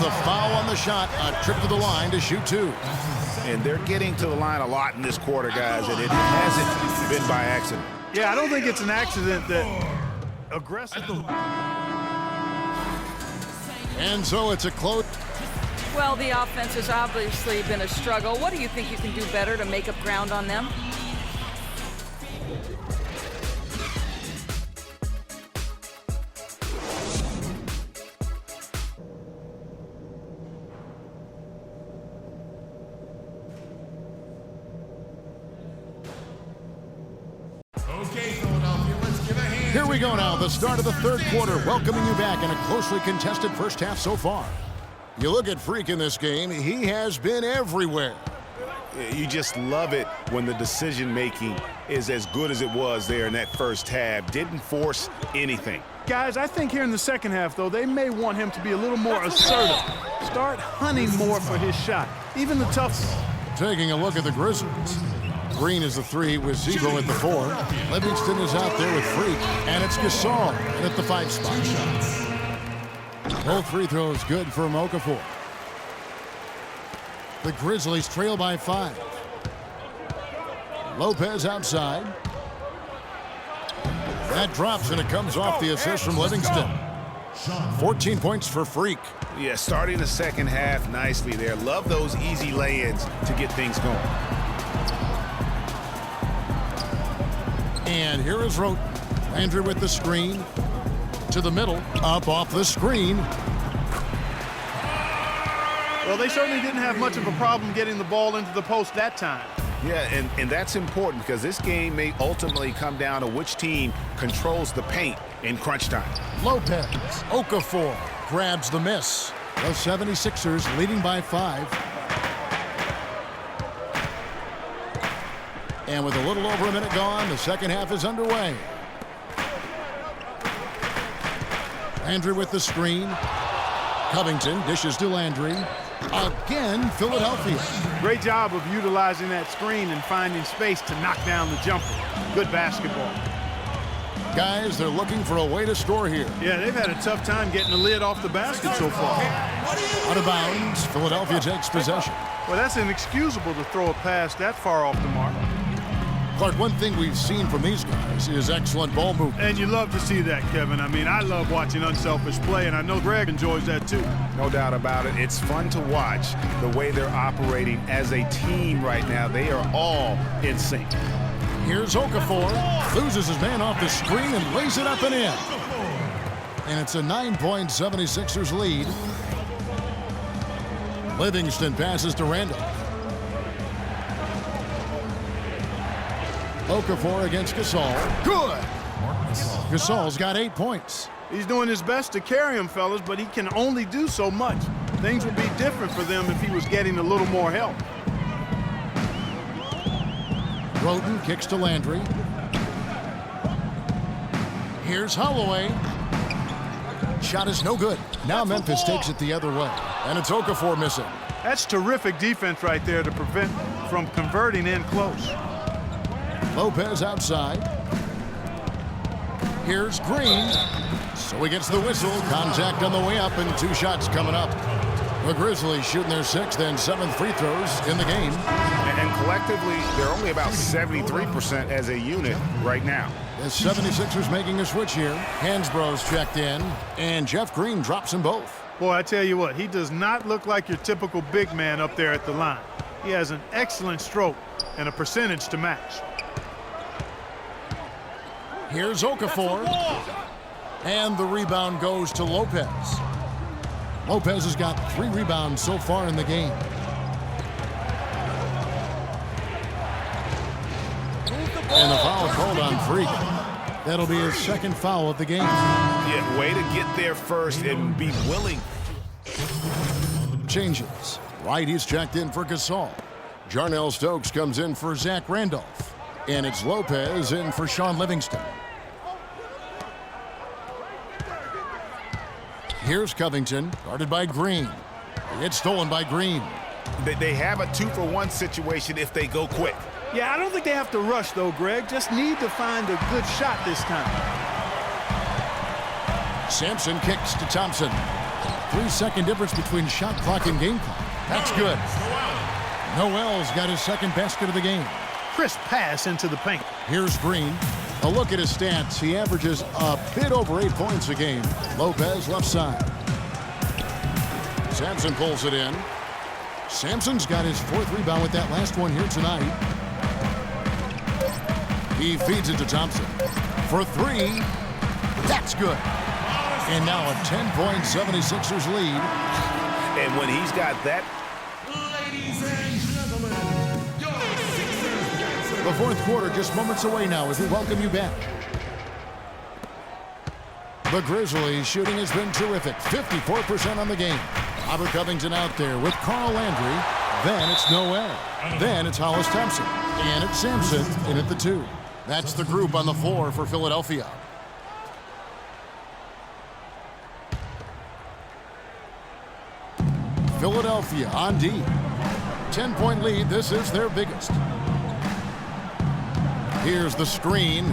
the foul on the shot. A trip to the line to shoot 2. And they're getting to the line a lot in this quarter, guys, and it hasn't been by accident. Yeah, I don't think it's an accident that aggressive. And so it's a close. Well, the offense has obviously been a struggle. What do you think you can do better to make up ground on them? Here we go now, the start of the third quarter, welcoming you back in a closely contested first half so far. You look at Freak in this game, he has been everywhere. You just love it when the decision-making is as good as it was there in that first half. Didn't force anything. Guys, I think here in the second half, though, they may want him to be a little more assertive. Start hunting more for his shot, even the tough. Taking a look at the Grizzlies. Green is the 3 with Zebo at the 4. Livingston is out there with Freak, and it's Gasol at the 5 spot. Both free throws good for Okafor. The Grizzlies trail by 5. Lopez outside. That drops, and it comes off the assist from Livingston. 14 points for Freak. Yeah, starting the second half nicely there. Love those easy lay-ins to get things going. And here is Roten. Landry with the screen. To the middle. Up off the screen. Well, they certainly didn't have much of a problem getting the ball into the post that time. Yeah, and that's important because this game may ultimately come down to which team controls the paint in crunch time. Lopez. Okafor grabs the miss. The 76ers leading by 5. And with a little over a minute gone, the second half is underway. Landry with the screen. Covington dishes to Landry. Again, Philadelphia. Great job of utilizing that screen and finding space to knock down the jumper. Good basketball. Guys, they're looking for a way to score here. Yeah, they've had a tough time getting the lid off the basket so far. Out of bounds, Philadelphia takes possession. Well, that's inexcusable to throw a pass that far off the mark. Clark, one thing we've seen from these guys is excellent ball movement. And you love to see that, Kevin. I mean, I love watching unselfish play, and I know Greg enjoys that too. No doubt about it. It's fun to watch the way they're operating as a team right now. They are all in sync. Here's Okafor. Loses his man off the screen and lays it up and in. And it's a 9-point 76ers lead. Livingston passes to Randall. Okafor against Gasol. Good! Gasol's got 8 points. He's doing his best to carry him, fellas, but he can only do so much. Things would be different for them if he was getting a little more help. Roten kicks to Landry. Here's Holloway. Shot is no good. Now Memphis takes it the other way. And it's Okafor missing. That's terrific defense right there to prevent from converting in close. Lopez outside. Here's Green. So he gets the whistle. Contact on the way up and 2 shots coming up. The Grizzlies shooting their 6th and 7th free throws in the game. And collectively, they're only about 73% as a unit right now. The 76ers making a switch here. Hansbrough's checked in, and Jeff Green drops them both. Boy, I tell you what, he does not look like your typical big man up there at the line. He has an excellent stroke and a percentage to match. Here's Okafor. And the rebound goes to Lopez. Lopez has got 3 rebounds so far in the game. And the foul called on Freak. That'll be his 2nd foul of the game. Yeah, way to get there first and be willing. Changes. Right, he's checked in for Gasol. Jarnell Stokes comes in for Zach Randolph. And it's Lopez in for Sean Livingston. Here's Covington, guarded by Green. It's stolen by Green. They have a 2-for-1 situation if they go quick. Yeah, I don't think they have to rush, though, Greg. Just need to find a good shot this time. Sampson kicks to Thompson. 3-second difference between shot clock and game clock. That's good. Noel's got his second basket of the game. Crisp pass into the paint. Here's Green. A look at his stats. He averages a bit over 8 points a game. Lopez left side. Sampson pulls it in. Sampson's got his 4th rebound with that last one here tonight. He feeds it to Thompson. For 3. That's good. And now a 10-point 76ers lead. And when he's got that. The 4th quarter just moments away now as we welcome you back. The Grizzlies shooting has been terrific. 54% on the game. Robert Covington out there with Carl Landry. Then it's Noel. Then it's Hollis Thompson. And it's Sampson in at the 2. That's the group on the floor for Philadelphia. Philadelphia on D. 10-point lead. This is their biggest. Here's the screen.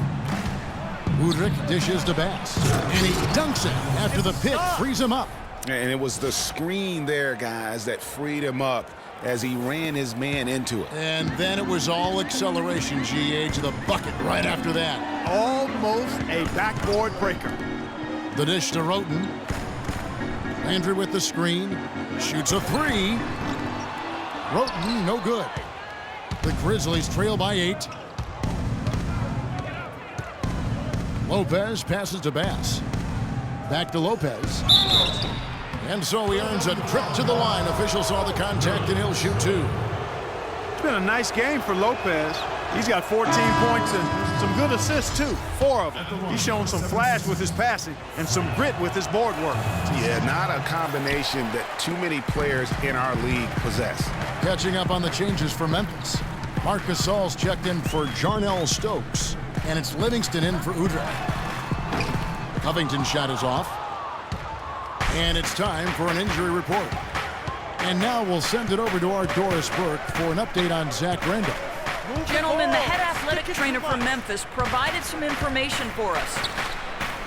Udrih dishes to Bass. And he dunks it after the pick frees him up. And it was the screen there, guys, that freed him up as he ran his man into it. And then it was all acceleration, GA, to the bucket right after that. Almost a backboard breaker. The dish to Roten. Landry with the screen. Shoots a 3. Roten, no good. The Grizzlies trail by 8. Lopez passes to Bass. Back to Lopez. And so he earns a trip to the line. Official saw the contact and he'll shoot 2. It's been a nice game for Lopez. He's got 14 points and some good assists too, 4 of them. He's shown some flash with his passing and some grit with his board work. Yeah, not a combination that too many players in our league possess. Catching up on the changes for Memphis. Marc Gasol's checked in for Jarnell Stokes. And it's Livingston in for Udrih. Covington's shot is off. And it's time for an injury report. And now we'll send it over to our Doris Burke for an update on Zach Randolph. Gentlemen, the head athletic trainer from Memphis provided some information for us.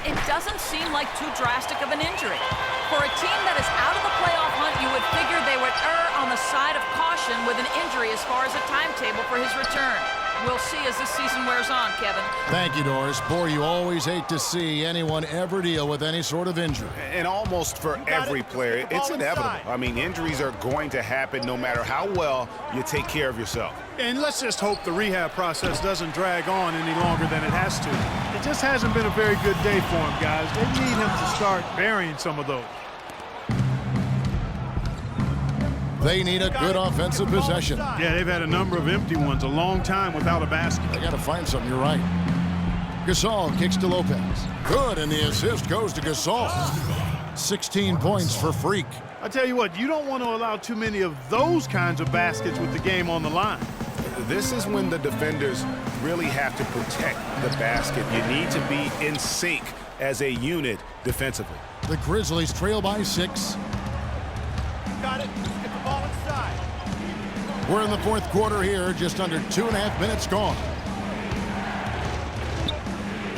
It doesn't seem like too drastic of an injury. For a team that is out of the playoff hunt, you would figure they would err on the side of caution with an injury as far as a timetable for his return. We'll see as this season wears on, Kevin. Thank you, Doris. Boy, you always hate to see anyone ever deal with any sort of injury. And almost for every player, it's inevitable. I mean, injuries are going to happen no matter how well you take care of yourself. And let's just hope the rehab process doesn't drag on any longer than it has to. It just hasn't been a very good day for him, guys. They need him to start burying some of those. They need a good offensive possession. Yeah, they've had a number of empty ones, a long time without a basket. They got to find something, you're right. Gasol kicks to Lopez. Good, and the assist goes to Gasol. 16 points for Freak. I tell you what, you don't want to allow too many of those kinds of baskets with the game on the line. This is when the defenders really have to protect the basket. You need to be in sync as a unit defensively. The Grizzlies trail by 6. Got it. Get the ball inside. We're in the 4th quarter here, just under 2.5 minutes gone.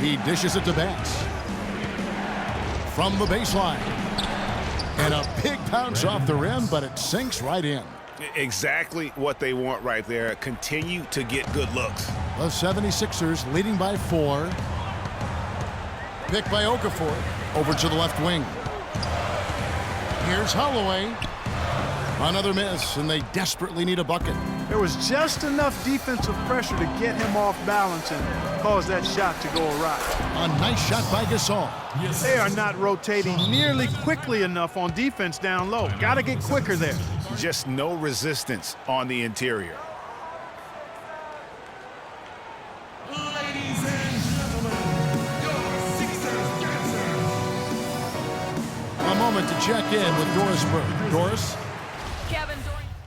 He dishes it to Bass. From the baseline. And a big bounce off the rim, but it sinks right in. Exactly what they want right there. Continue to get good looks. The 76ers leading by 4. Pick by Okafor. Over to the left wing. Here's Holloway. Another miss, and they desperately need a bucket. There was just enough defensive pressure to get him off balance and cause that shot to go awry. A nice shot by Gasol. They are not rotating nearly quickly enough on defense down low. Got to get quicker there. Just no resistance on the interior. Ladies and gentlemen, your Sixers dancer. A moment to check in with Doris Burke. Doris? Kevin,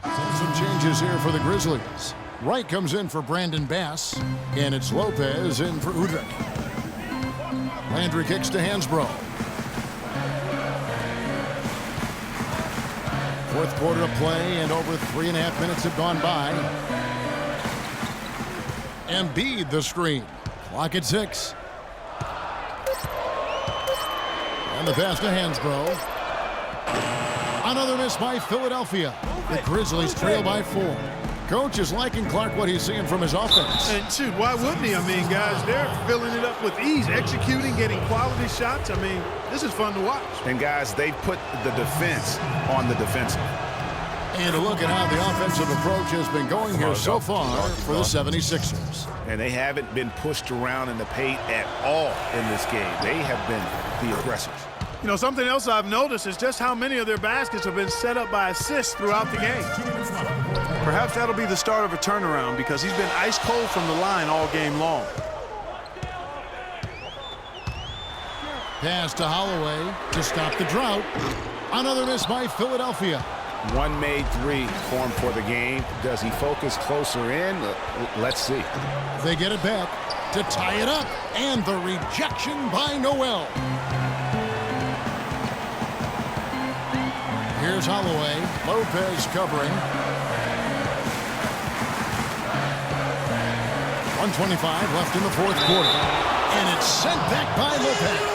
Some changes here for the Grizzlies. Wright comes in for Brandon Bass, and it's Lopez in for Udrih. Landry kicks to Hansbrough. 4th quarter of play, and over 3.5 minutes have gone by. Embiid the screen. Clock at 6. And the pass to Hansbrough. Another miss by Philadelphia. The Grizzlies trail by 4. Coach is liking Clark what he's seeing from his offense. And shoot, why wouldn't he? I mean, guys, they're filling it up with ease, executing, getting quality shots. I mean, this is fun to watch. And, guys, they put the defense on the defensive. And a look at how the offensive approach has been going here so far for the 76ers. And they haven't been pushed around in the paint at all in this game. They have been the aggressors. You know, something else I've noticed is just how many of their baskets have been set up by assists throughout the game. Perhaps that'll be the start of a turnaround because he's been ice cold from the line all game long. Pass to Holloway to stop the drought. Another miss by Philadelphia. One made three formed for the game. Does he focus closer in? Let's see. They get it back to tie it up. And the rejection by Noel. Here's Holloway. Lopez covering. 1:25 left in the fourth quarter. And it's sent back by Lopez.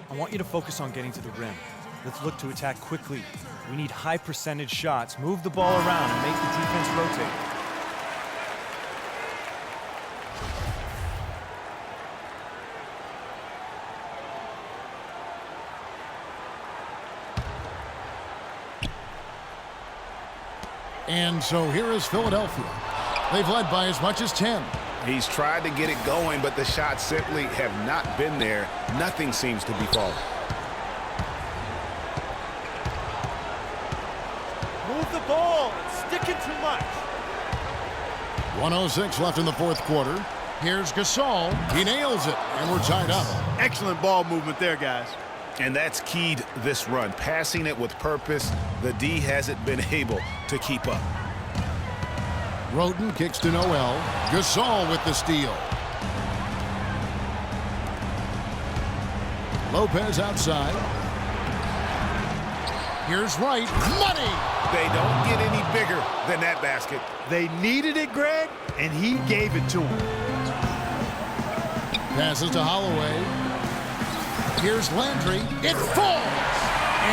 I want you to focus on getting to the rim. Let's look to attack quickly. We need high percentage shots. Move the ball around and make the defense rotate. And so here is Philadelphia. They've led by as much as 10. He's tried to get it going, but the shots simply have not been there. Nothing seems to be falling. Move the ball. It's sticking too much. 1:06 left in the fourth quarter. Here's Gasol. He nails it, and we're tied up. Excellent ball movement there, guys. And that's keyed this run. Passing it with purpose. The D hasn't been able to keep up. Roten kicks to Noel. Gasol with the steal. Lopez outside. Here's Wright. Money! They don't get any bigger than that basket. They needed it, Greg, and he gave it to him. Passes to Holloway. Here's Landry. It falls!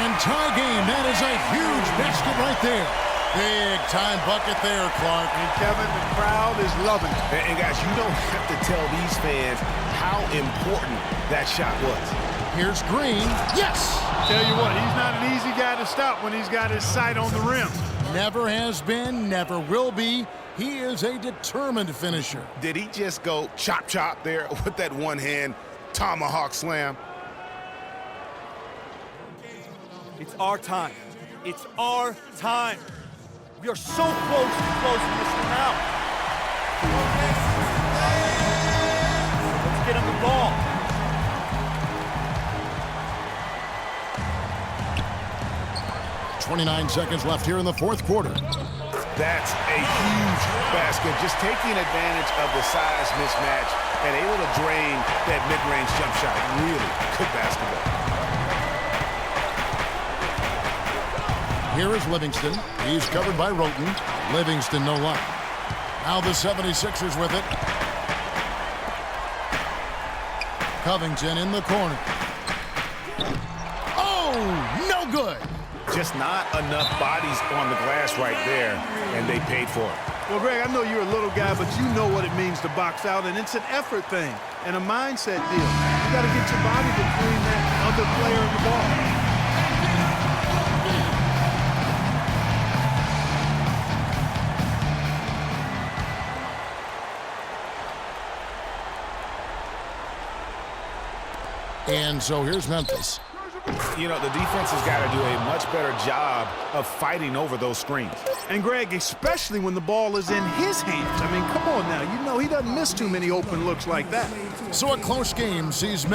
And tie game. That is a huge basket right there. Big time bucket there, Clark. And Kevin, the crowd is loving it. And guys, you don't have to tell these fans how important that shot was. Here's Green. Yes! Tell you what, he's not an easy guy to stop when he's got his sight on the rim. Never has been, never will be. He is a determined finisher. Did he just go chop chop there with that one hand tomahawk slam? It's our time. It's our time. We are so close to closing this thing out. Let's get him the ball. .29 seconds left here in the fourth quarter. That's a huge basket. Just taking advantage of the size mismatch and able to drain that mid-range jump shot. Really good basketball. Here is Livingston. He's covered by Roten. Livingston no luck. Now the 76ers with it. Covington in the corner. Oh, no good. Just not enough bodies on the glass right there, and they paid for it. Well, Greg, I know you're a little guy, but you know what it means to box out, and it's an effort thing and a mindset deal. You got to get your body between that other player and the ball. And so here's Memphis. You know, the defense has got to do a much better job of fighting over those screens. And, Greg, especially when the ball is in his hands. I mean, come on now. You know he doesn't miss too many open looks like that. So a close game sees Memphis